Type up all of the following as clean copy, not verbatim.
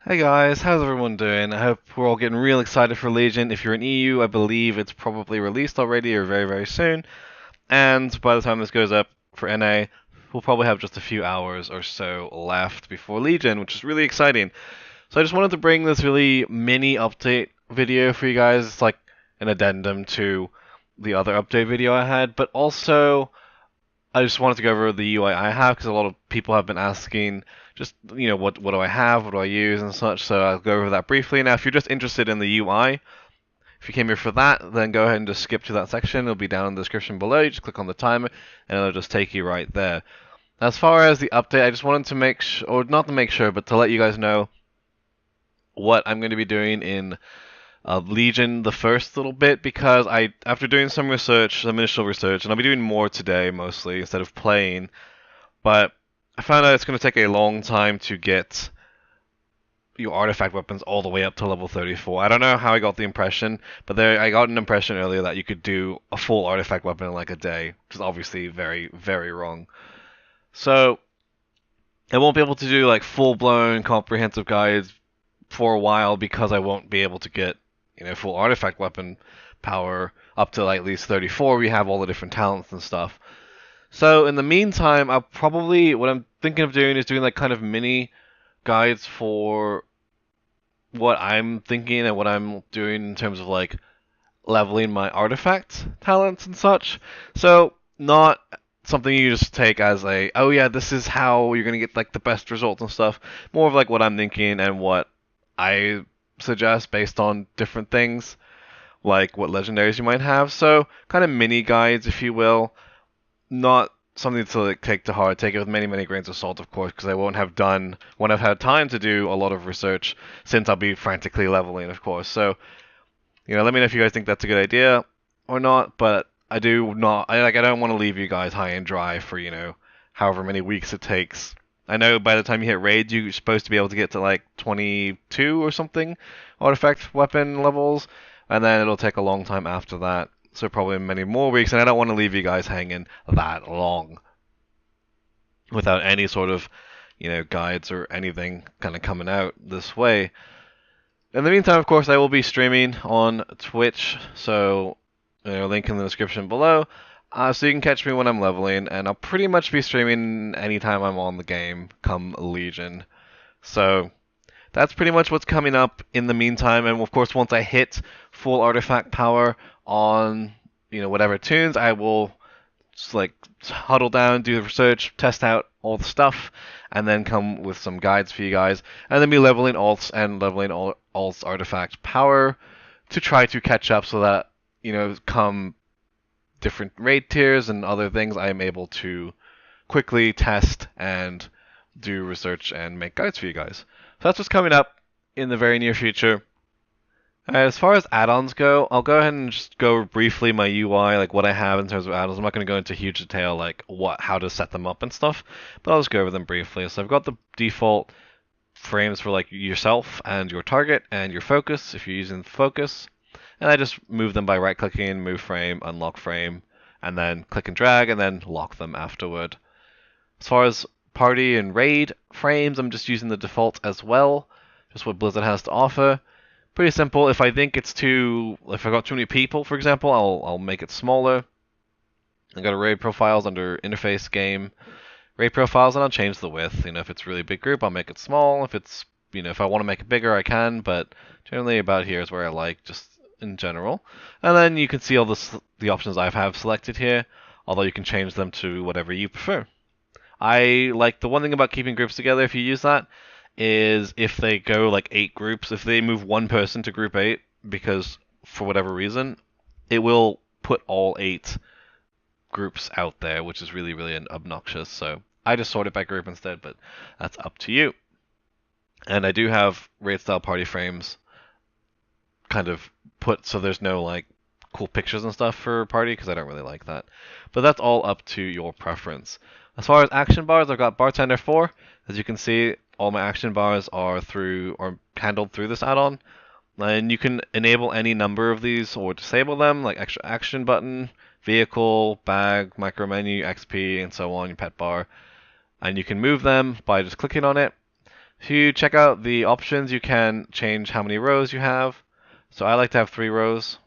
Hey guys, how's everyone doing? I hope we're all getting real excited for Legion. If you're in EU, I believe it's probably released already or very, very soon. And by the time this goes up for NA, we'll probably have just a few hours or so left before Legion, which is really exciting. So I just wanted to bring this really mini update video for you guys. It's like an addendum to the other update video I had, but also I just wanted to go over the UI I have because a lot of people have been asking just what do I have, what do I use and such. So I'll go over that briefly. Now, if you're just interested in the UI, if you came here for that, then go ahead and just skip to that section. It'll be down in the description below. You just click on the timer and it'll just take you right there. As far as the update, I just wanted to make sure, or not to make sure, but to let you guys know what I'm going to be doing in Legion the first little bit because after doing some research, some initial research, and I'll be doing more today mostly instead of playing, but I found out it's going to take a long time to get your artifact weapons all the way up to level 34. I don't know how I got the impression, but I got an impression earlier that you could do a full artifact weapon in like a day, which is obviously very, very wrong. So I won't be able to do like full-blown comprehensive guides for a while because I won't be able to get full artifact weapon power up to like at least 34. We have all the different talents and stuff. So in the meantime, what I'm thinking of doing is doing like kind of mini guides for what I'm thinking and what I'm doing in terms of like leveling my artifact talents and such. So not something you just take as a, oh yeah, this is how you're gonna get like the best results and stuff. More of like what I'm thinking and what I suggest based on different things, like what legendaries you might have. So kind of mini guides, if you will. Not something to like, take to heart. Take it with many, many grains of salt, of course, because I won't have done when I've had time to do a lot of research since I'll be frantically leveling, of course. So let me know if you guys think that's a good idea or not. But I do not. I don't want to leave you guys high and dry for however many weeks it takes. I know by the time you hit raids, you're supposed to be able to get to like 22 or something artifact weapon levels, and then it'll take a long time after that. So probably many more weeks, and I don't want to leave you guys hanging that long without any sort of guides or anything kind of coming out this way. In the meantime, of course, I will be streaming on Twitch, so link in the description below. So you can catch me when I'm leveling, and I'll pretty much be streaming anytime I'm on the game, come Legion. So that's pretty much what's coming up in the meantime. And of course, once I hit full artifact power on whatever tunes, I will just like huddle down, do the research, test out all the stuff, and then come with some guides for you guys, and then be leveling alts and leveling all alts artifact power to try to catch up so that come different raid tiers and other things, I am able to quickly test and do research and make guides for you guys. So that's what's coming up in the very near future. As far as add-ons go, I'll go ahead and just go briefly my UI, like what I have in terms of add-ons. I'm not going to go into huge detail, like how to set them up and stuff, but I'll just go over them briefly. So I've got the default frames for like yourself and your target and your focus, if you're using focus, and I just move them by right-clicking, move frame, unlock frame, and then click and drag, and then lock them afterward. As far as party and raid frames, I'm just using the default as well, just what Blizzard has to offer. Pretty simple. If I think it's if I got too many people, for example, I'll make it smaller. I go to raid profiles under interface game, raid profiles, and I'll change the width. If it's a really big group, I'll make it small. If it's if I want to make it bigger, I can, but generally about here is where I like, just in general. And then you can see all the options I have selected here, although you can change them to whatever you prefer. I like the one thing about keeping groups together, if you use that, is if they go like 8 groups, if they move one person to group 8, because for whatever reason, it will put all 8 groups out there, which is really, really obnoxious. So I just sort it by group instead, but that's up to you. And I do have raid style party frames kind of put so there's no like cool pictures and stuff for party, because I don't really like that. But that's all up to your preference. As far as action bars, I've got Bartender 4. As you can see, all my action bars are handled through this add-on. And you can enable any number of these or disable them, like extra action button, vehicle, bag, micro menu, XP, and so on, your pet bar. And you can move them by just clicking on it. If you check out the options, you can change how many rows you have. So I like to have 3 rows,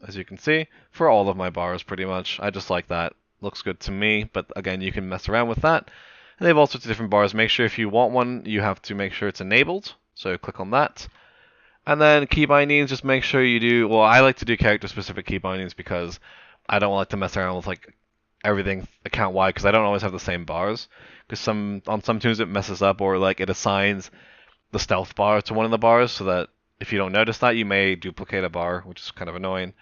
as you can see, for all of my bars pretty much. I just like that. Looks good to me, but again, you can mess around with that. And they have all sorts of different bars. Make sure if you want one, you have to make sure it's enabled. So click on that. And then key bindings, just make sure you do, well, I like to do character specific key bindings because I don't like to mess around with like everything account wide because I don't always have the same bars. Because on some tunes it messes up or like it assigns the stealth bar to one of the bars so that if you don't notice that, you may duplicate a bar, which is kind of annoying.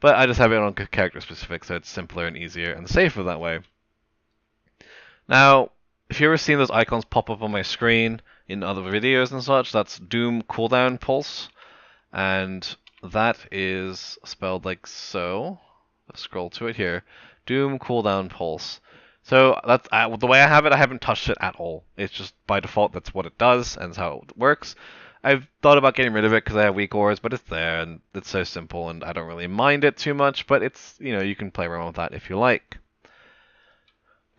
But I just have it on character specific so it's simpler and easier and safer that way. Now, if you've ever seen those icons pop up on my screen in other videos and such, that's Doom cooldown pulse. And that is spelled like so. Let's scroll to it here. Doom cooldown pulse. So that's the way I have it. I haven't touched it at all. It's just by default that's what it does and that's how it works. I've thought about getting rid of it because I have weak auras, but it's there and it's so simple and I don't really mind it too much. But it's you can play around with that if you like.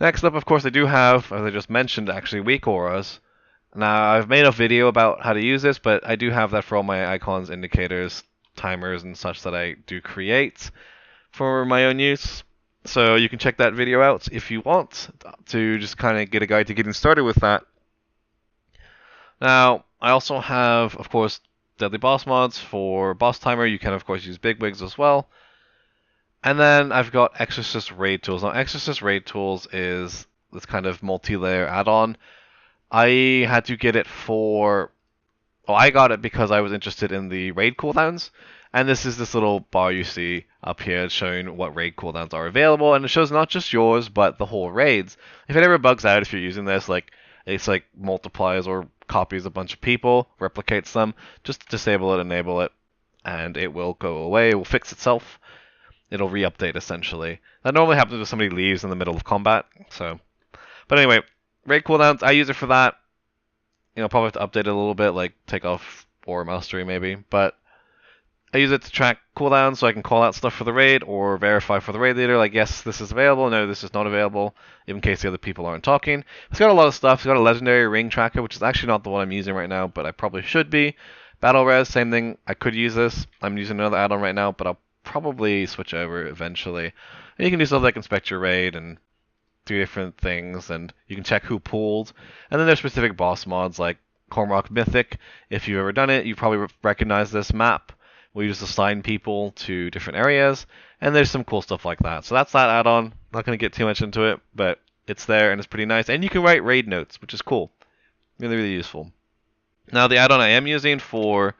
Next up, of course, I do have, as I just mentioned, actually weak auras. Now, I've made a video about how to use this, but I do have that for all my icons, indicators, timers, and such that I do create for my own use. So you can check that video out if you want to just kind of get a guide to getting started with that. Now, I also have, of course, Deadly Boss mods for Boss Timer. You can, of course, use Bigwigs as well. And then I've got Exorcist Raid Tools. Now, Exorcist Raid Tools is this kind of multi-layer add-on. I had to get it for... Well, I got it because I was interested in the raid cooldowns. And this is this little bar you see up here showing what raid cooldowns are available. And it shows not just yours, but the whole raids. If it ever bugs out if you're using this, like it's like multiplies or copies a bunch of people, replicates them, just disable it, enable it, and it will go away. It will fix itself. It'll re-update essentially. That normally happens if somebody leaves in the middle of combat. But anyway, raid cooldowns, I use it for that. Probably have to update it a little bit, like take off Aura Mastery maybe. But I use it to track cooldowns so I can call out stuff for the raid or verify for the raid leader, like yes, this is available, no, this is not available, in case the other people aren't talking. It's got a lot of stuff. It's got a legendary ring tracker, which is actually not the one I'm using right now, but I probably should be. Battle res, same thing. I could use this. I'm using another add-on right now, but I'll probably switch over eventually. And you can do stuff like inspect your raid and do different things, and you can check who pulled. And then there's specific boss mods like Cormorant Mythic. If you've ever done it, you probably recognize this map. We just assign people to different areas, and there's some cool stuff like that. So that's that add-on. Not going to get too much into it, but it's there and it's pretty nice. And you can write raid notes, which is cool. Really, really useful. Now the add-on I am using for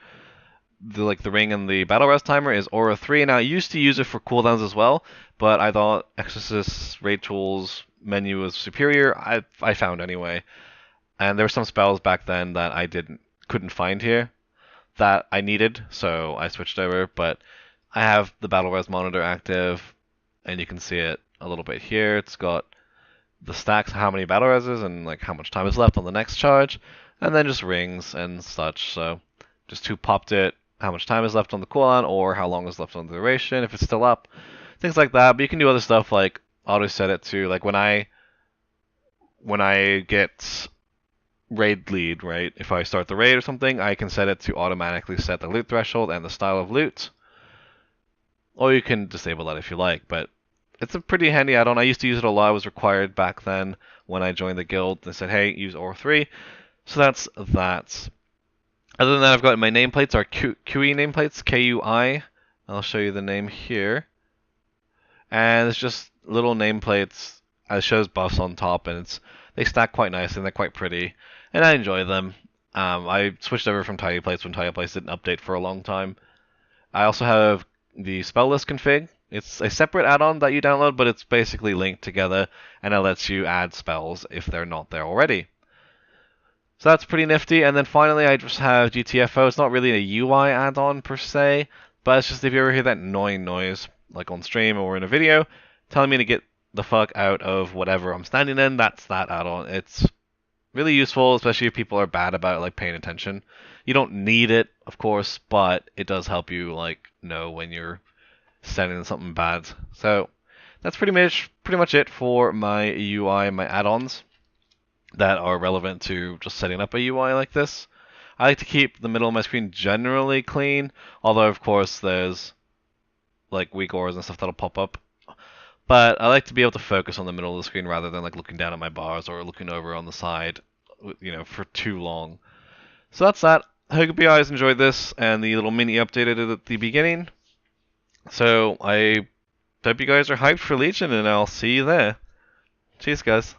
the ring and the battle res timer is Aura 3. Now I used to use it for cooldowns as well, but I thought Exorcist Raid Tools menu was superior. I found anyway. And there were some spells back then that I couldn't find here that I needed, so I switched over. But I have the battle res monitor active, and you can see it a little bit here. It's got the stacks, how many battle reses, and like how much time is left on the next charge, and then just rings and such. So just who popped it, how much time is left on the cooldown, or how long is left on the duration, if it's still up, things like that. But you can do other stuff like auto set it to, like when I get raid lead, right? If I start the raid or something, I can set it to automatically set the loot threshold and the style of loot. Or you can disable that if you like, but it's a pretty handy add-on. I used to use it a lot. It was required back then when I joined the guild. They said, hey, use Aura 3. So that's that. Other than that, I've got my nameplates are QE nameplates, KUI. I'll show you the name here. And it's just little nameplates. It shows buffs on top, and they stack quite nicely, and they're quite pretty. And I enjoy them. I switched over from tidy plates when tidy plates didn't update for a long time. I also have the spell list config. It's a separate add-on that you download, but it's basically linked together, and it lets you add spells if they're not there already. So that's pretty nifty. And then finally, I just have GTFO. It's not really a UI add-on per se, but it's just if you ever hear that annoying noise, like on stream or in a video, telling me to get the fuck out of whatever I'm standing in, that's that add-on. It's really useful, especially if people are bad about like paying attention. You don't need it, of course, but it does help you like know when you're standing in something bad. So that's pretty much it for my UI, my add-ons. that are relevant to just setting up a UI like this. I like to keep the middle of my screen generally clean, although of course there's like weak auras and stuff that'll pop up. But I like to be able to focus on the middle of the screen rather than like looking down at my bars or looking over on the side, for too long. So that's that. I hope you guys enjoyed this and the little mini update I did at the beginning. So I hope you guys are hyped for Legion, and I'll see you there. Cheers, guys.